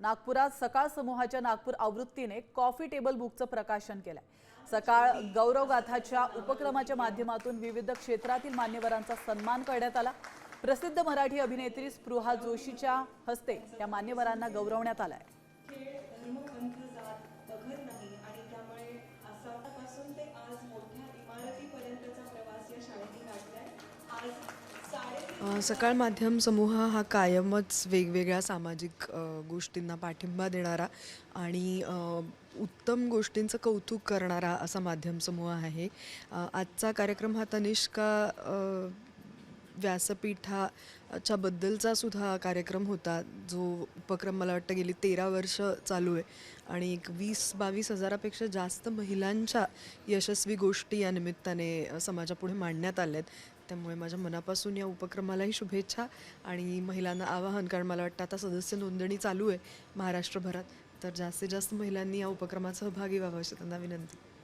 नागपुरात सकाळ समूहाच्या नागपूर आवृत्तीने कॉफी टेबल बुकचं प्रकाशन केलंय। सकाळ गौरवगाथाच्या उपक्रमाच्या माध्यमातून विविध क्षेत्रातील मान्यवरांचा सन्मान करण्यात आला। प्रसिद्ध मराठी अभिनेत्री स्पृहा जोशीच्या हस्ते या मान्यवरांना गौरवण्यात आलंय। सकाळ माध्यम समूह हा कायमच वेगवेगळ्या सामाजिक गोष्टींना पाठिंबा देणारा आणि उत्तम गोष्टींचं कौतुक करणारा असा माध्यम समूह आहे। आजचा कार्यक्रम हा तनिष्का व्यासपीठाच्या बद्दलचा सुद्धा कार्यक्रम होता, जो उपक्रम मला वाटतं गेली 13 वर्ष चालू आहे आणि एक 20-22 हजारापेक्षा जास्त महिलांच्या यशस्वी गोष्टी या निमित्ताने समाजापुढे मांडण्यात आल्या आहेत। त्यामुळे माझ्या मनापासून या उपक्रमालाही शुभेच्छा आणि महिलांना आवाहन, कारण मला वाटतं आता सदस्य नोंदणी चालू आहे महाराष्ट्रभरात, तर जास्तीत जास्त महिलांनी या उपक्रमात सहभागी व्हावं अशी त्यांना विनंती।